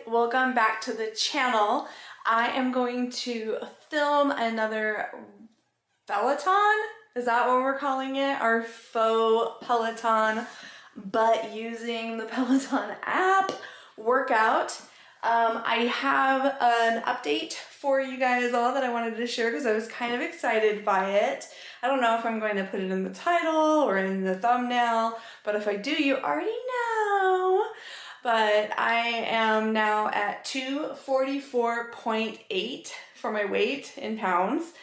welcome back to the channel. I am going to film another Peloton, is that what we're calling it? Our faux Peloton, but using the Peloton app workout. I have an update for you guys all that I wanted to share because I was kind of excited by it. I don't know if I'm going to put it in the title or in the thumbnail, but if I do, you already know. But I am now at 244.8 for my weight in pounds,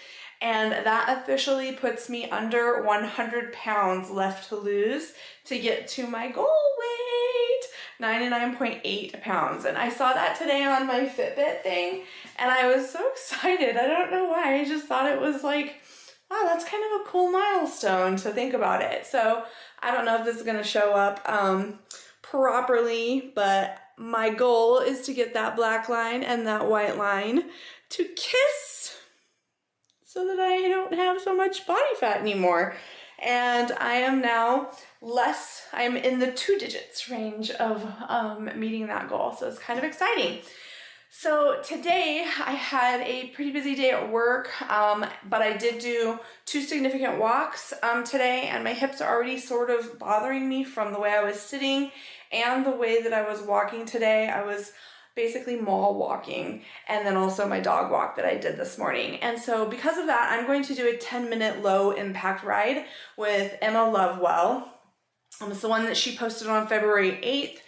and that officially puts me under 100 pounds left to lose to get to my goal weight, 99.8 pounds. And I saw that today on my Fitbit thing, and I was so excited. I don't know why. I just thought it was like, wow, that's kind of a cool milestone to think about it. So I don't know if this is going to show up properly, but my goal is to get that black line and that white line to kiss so that I don't have so much body fat anymore. And I am now I'm in the 2 digits range of meeting that goal. So it's kind of exciting. So today I had a pretty busy day at work, but I did do 2 significant walks today, and my hips are already sort of bothering me from the way I was sitting and the way that I was walking today. I was basically mall walking, and then also my dog walk that I did this morning. And so because of that, I'm going to do a 10-minute low impact ride with Emma Lovewell. It's the one that she posted on February 8th.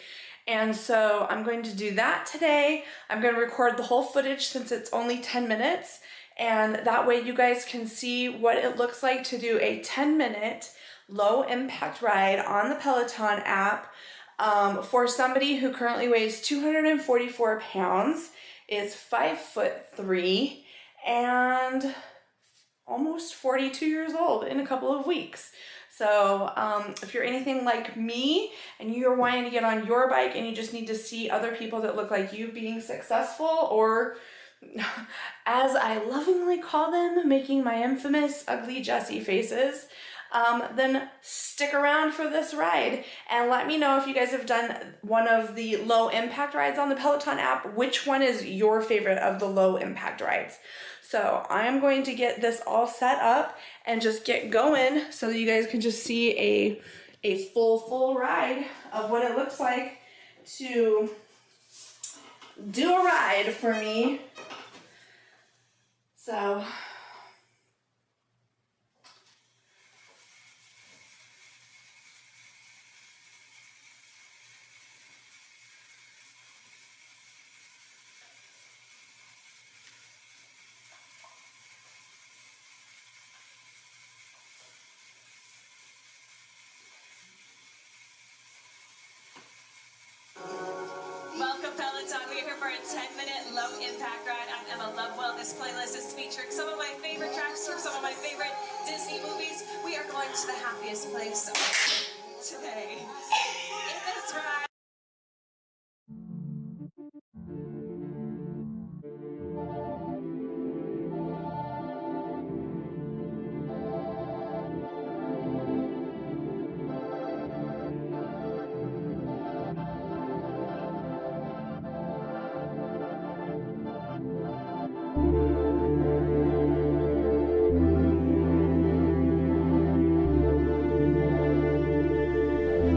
And so I'm going to do that today. I'm going to record the whole footage since it's only 10 minutes. And that way you guys can see what it looks like to do a 10-minute low impact ride on the Peloton app for somebody who currently weighs 244 pounds, is 5'3", and almost 42 years old in a couple of weeks. So if you're anything like me and you're wanting to get on your bike and you just need to see other people that look like you being successful, or as I lovingly call them, making my infamous ugly Jessie faces, then stick around for this ride and let me know if you guys have done one of the low impact rides on the Peloton app. Which one is your favorite of the low impact rides? So I am going to get this all set up and just get going so that you guys can just see a full ride of what it looks like to do a ride for me. So we're here for a 10-minute low impact ride. I'm Emma Lovewell. This playlist is featuring some of my favorite tracks from some of my favorite Disney movies. We are going to the happiest place today in this ride.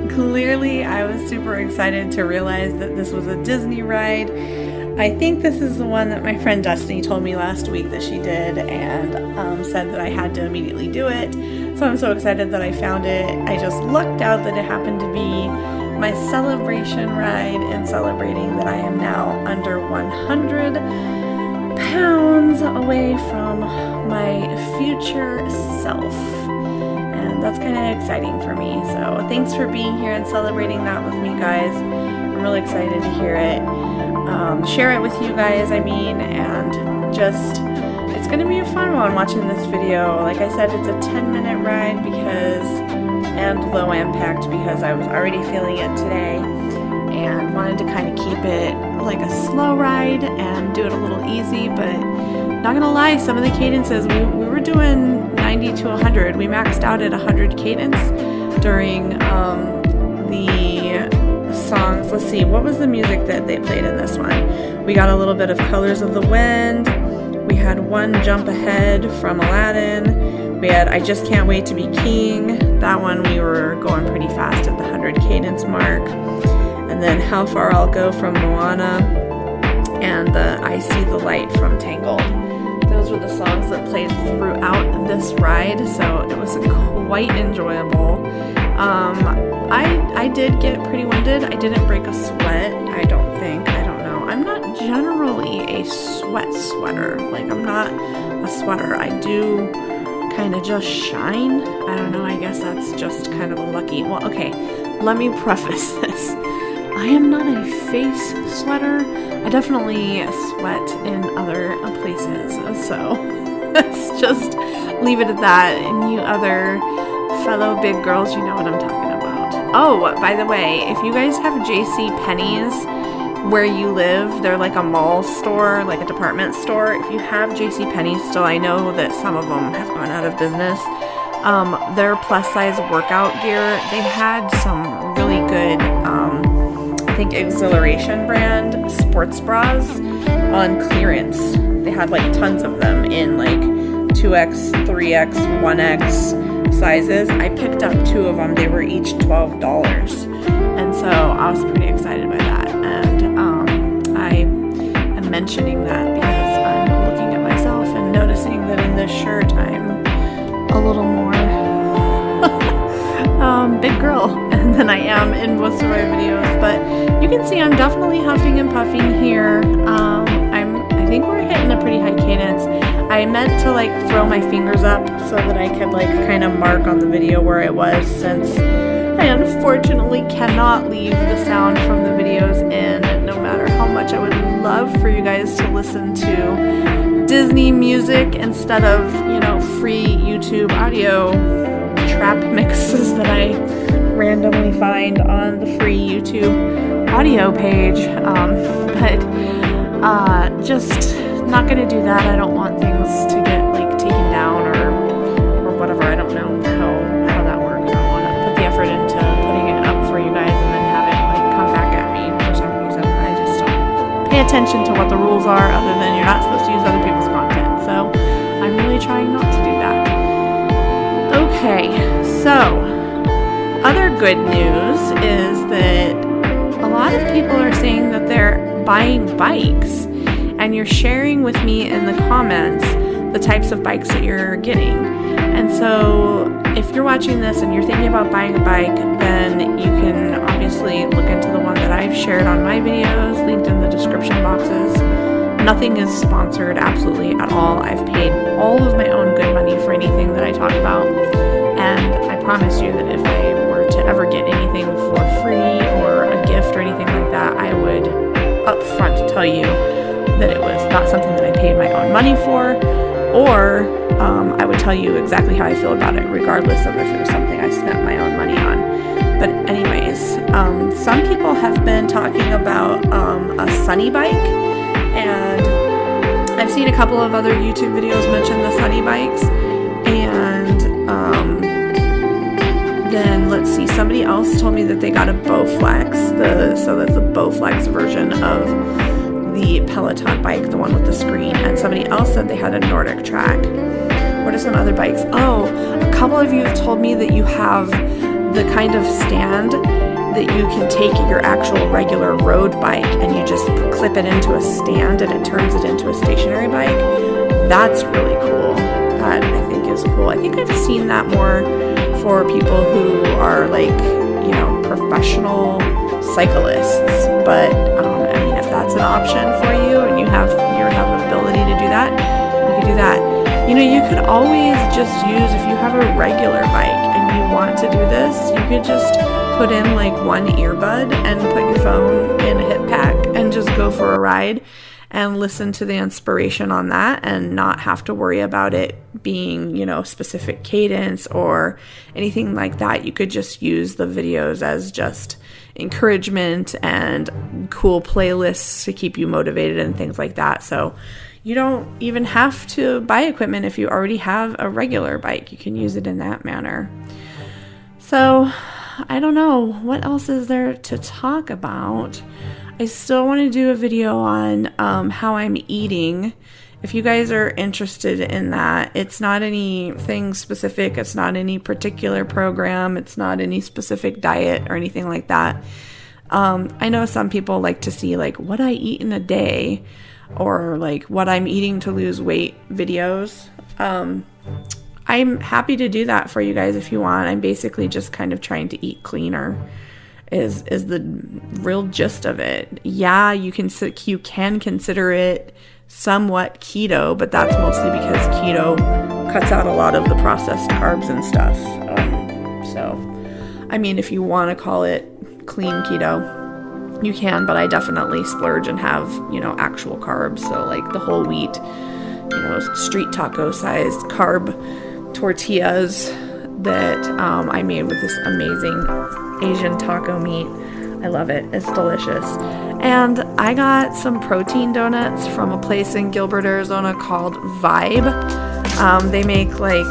Clearly, I was super excited to realize that this was a Disney ride. I think this is the one that my friend Destiny told me last week that she did, and said that I had to immediately do it. So I'm so excited that I found it. I just lucked out that it happened to be my celebration ride, and celebrating that I am now under 100 pounds away from my future self. And that's kind of exciting for me. So thanks for being here and celebrating that with me, guys. I'm really excited to hear it, share it with you guys, and just, it's going to be a fun one watching this video. Like I said, it's a 10-minute ride and low impact because I was already feeling it today and wanted to kind of keep it like a slow ride and do it a little easy. But not gonna lie, some of the cadences, we were doing 90 to 100. We maxed out at 100 cadence during the songs. Let's see, what was the music that they played in this one? We got a little bit of Colors of the Wind. We had One Jump Ahead from Aladdin. We had I Just Can't Wait to Be King. That one we were going pretty fast at the 100 cadence mark. And then How Far I'll Go from Moana. And the I See the Light from Tangled. Those were the songs that played throughout this ride, so it was quite enjoyable. I did get pretty winded. I didn't break a sweat, I don't think. I don't know. I'm not generally a sweater. Like, I'm not a sweater. I do kind of just shine. I don't know. I guess that's just kind of a lucky. Well, okay. Let me preface this. I am not a face sweater. I definitely sweat in other places. So let's just leave it at that. And you other fellow big girls, you know what I'm talking about. Oh, by the way, if you guys have JC Penney's where you live, they're like a mall store, like a department store. If you have JC Penney's still, I know that some of them have gone out of business. Their plus size workout gear, they had some really good, I think Exhilaration brand sports bras on clearance. They had like tons of them in like 2X, 3X, 1X sizes. I picked up 2 of them. They were each $12. And so I was pretty excited by that. And I am mentioning that because I'm looking at myself and noticing that in this shirt I'm a little more big girl than I am in most of my videos. But you can see I'm definitely huffing and puffing here. I think we're hitting a pretty high cadence. I meant to like throw my fingers up so that I could like kind of mark on the video where I was, since I unfortunately cannot leave the sound from the videos in, no matter how much I would love for you guys to listen to Disney music instead of, you know, free YouTube audio trap mixes that I randomly find on the free YouTube audio page. Just not gonna do that. I don't want things to get like taken down or whatever. I don't know how that works. I don't want to put the effort into putting it up for you guys and then have it like come back at me for some reason. I just don't pay attention to what the rules are, other than you're not supposed to use other people's content. So I'm really trying not to do that. Okay, so other good news is that a lot of people are saying that they're buying bikes, and you're sharing with me in the comments the types of bikes that you're getting. And so if you're watching this and you're thinking about buying a bike, then you can obviously look into the one that I've shared on my videos, linked in the description boxes. Nothing is sponsored, absolutely at all. I've paid all of my own good money for anything that I talk about. And I promise you that if I were to ever get anything for free or a gift or anything like that, I would up front tell you that it was not something that I paid my own money for, or I would tell you exactly how I feel about it, regardless of if it was something I spent my own money on. But anyways, some people have been talking about a Sunny bike, and I've seen a couple of other YouTube videos mention the Sunny bikes, and then let's see, somebody else told me that they got a Bowflex, so that's the Bowflex version of the Peloton bike, the one with the screen, and somebody else said they had a Nordic Track. What are some other bikes? Oh, a couple of you have told me that you have the kind of stand that you can take your actual regular road bike and you just clip it into a stand and it turns it into a stationary bike. That's really cool. That I think is cool. I think I've seen that more for people who are like, you know, professional cyclists, but I mean, if that's an option for you and you have ability to do that, you can do that. You know, you could always just use, if you have a regular bike and you want to do this, you could just put in like one earbud and put your phone in a hip pack and just go for a ride and listen to the inspiration on that and not have to worry about it being, you know, specific cadence or anything like that. You could just use the videos as just encouragement and cool playlists to keep you motivated and things like that. So you don't even have to buy equipment if you already have a regular bike. You can use it in that manner. So I don't know. What else is there to talk about? I still want to do a video on how I'm eating. If you guys are interested in that, it's not anything specific. It's not any particular program. It's not any specific diet or anything like that. I know some people like to see like what I eat in a day or like what I'm eating to lose weight videos. I'm happy to do that for you guys if you want. I'm basically just kind of trying to eat cleaner is the real gist of it. Yeah, you can consider it somewhat keto, but that's mostly because keto cuts out a lot of the processed carbs and stuff. So, I mean, if you want to call it clean keto, you can, but I definitely splurge and have, actual carbs. So like the whole wheat, street taco sized carb tortillas that I made with this amazing Asian taco meat. I love it. It's delicious. And I got some protein donuts from a place in Gilbert, Arizona called Vibe. They make like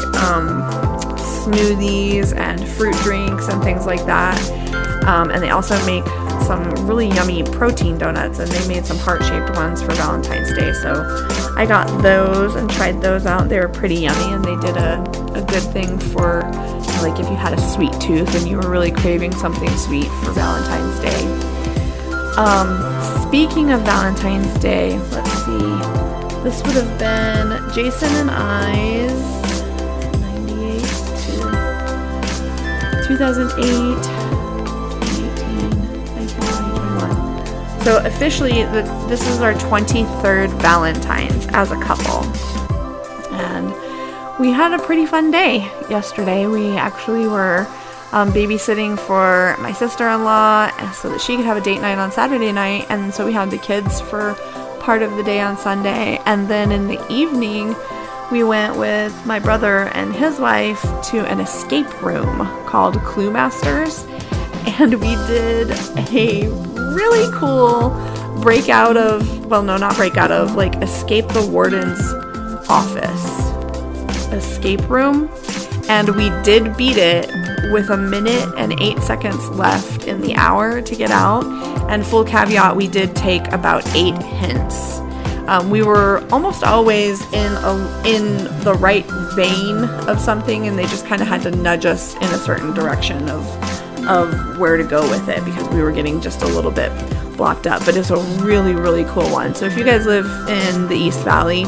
smoothies and fruit drinks and things like that. And they also make some really yummy protein donuts, and they made some heart-shaped ones for Valentine's Day. So I got those and tried those out. They were pretty yummy, and they did a good thing for like if you had a sweet tooth and you were really craving something sweet for Valentine's Day. Speaking of Valentine's Day, let's see. This would have been Jason and I's 98 to 2008. So officially, this is our 23rd Valentine's as a couple. And we had a pretty fun day yesterday. We actually were babysitting for my sister-in-law so that she could have a date night on Saturday night. And so we had the kids for part of the day on Sunday. And then in the evening, we went with my brother and his wife to an escape room called Clue Masters. And we did a really cool escape the warden's office escape room. And we did beat it with 1 minute and 8 seconds left in the hour to get out. And full caveat, we did take about 8 hints. We were almost always in the right vein of something, and they just kind of had to nudge us in a certain direction of where to go with it because we were getting just a little bit blocked up. But it's a really, really cool one. So if you guys live in the East Valley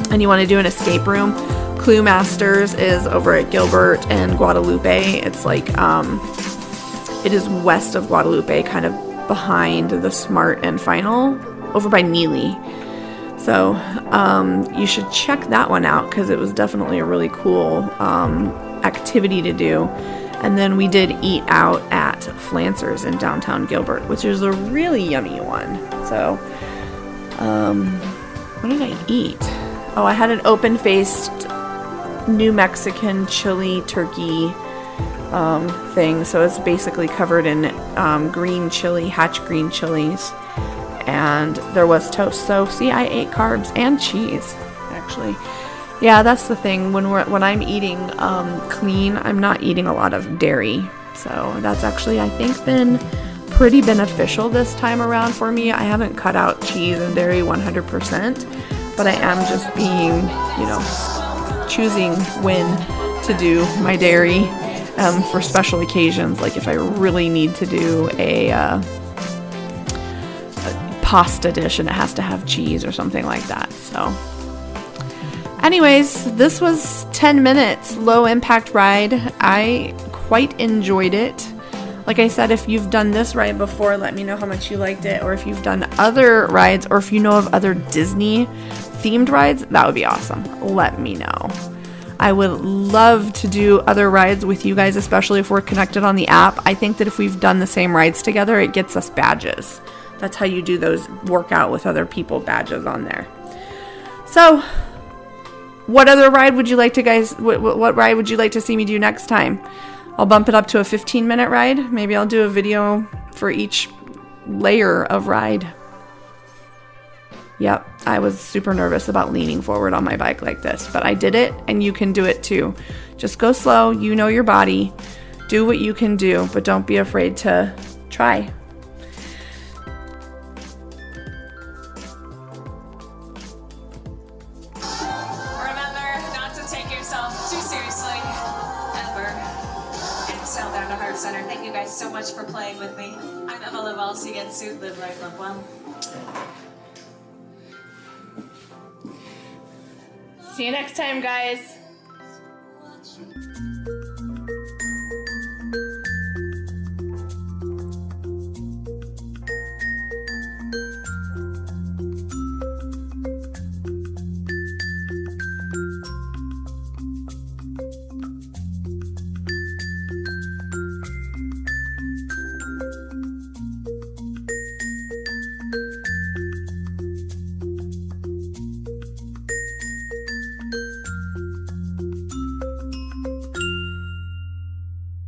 and you want to do an escape room, Clue Masters is over at Gilbert and Guadalupe. It's like, it is west of Guadalupe, kind of behind the Smart and Final, over by Neely. So you should check that one out because it was definitely a really cool activity to do. And then we did eat out at Flancer's in downtown Gilbert, which is a really yummy one. So, what did I eat? Oh, I had an open-faced New Mexican chili turkey thing. So it's basically covered in green chili, hatch green chilies. And there was toast. So, see, I ate carbs and cheese, actually. Yeah, that's the thing. When I'm eating clean, I'm not eating a lot of dairy. So that's actually, I think, been pretty beneficial this time around for me. I haven't cut out cheese and dairy 100%, but I am just being, choosing when to do my dairy for special occasions. Like if I really need to do a pasta dish and it has to have cheese or something like that. So anyways, this was 10 minutes, low impact ride. I quite enjoyed it. Like I said, if you've done this ride before, let me know how much you liked it. Or if you've done other rides, or if you know of other Disney themed rides, that would be awesome. Let me know. I would love to do other rides with you guys, especially if we're connected on the app. I think that if we've done the same rides together, it gets us badges. That's how you do those workout with other people badges on there. So, what other ride would you like to what ride would you like to see me do next time? I'll bump it up to a 15-minute ride. Maybe I'll do a video for each layer of ride. Yep, I was super nervous about leaning forward on my bike like this, but I did it, and you can do it too. Just go slow. You know your body. Do what you can do, but don't be afraid to try. Remember not to take yourself too seriously, ever. Exhale down to heart center. Thank you guys so much for playing with me. I'm Emma Lavelle. See you again soon. Live life, love well. See you next time, guys.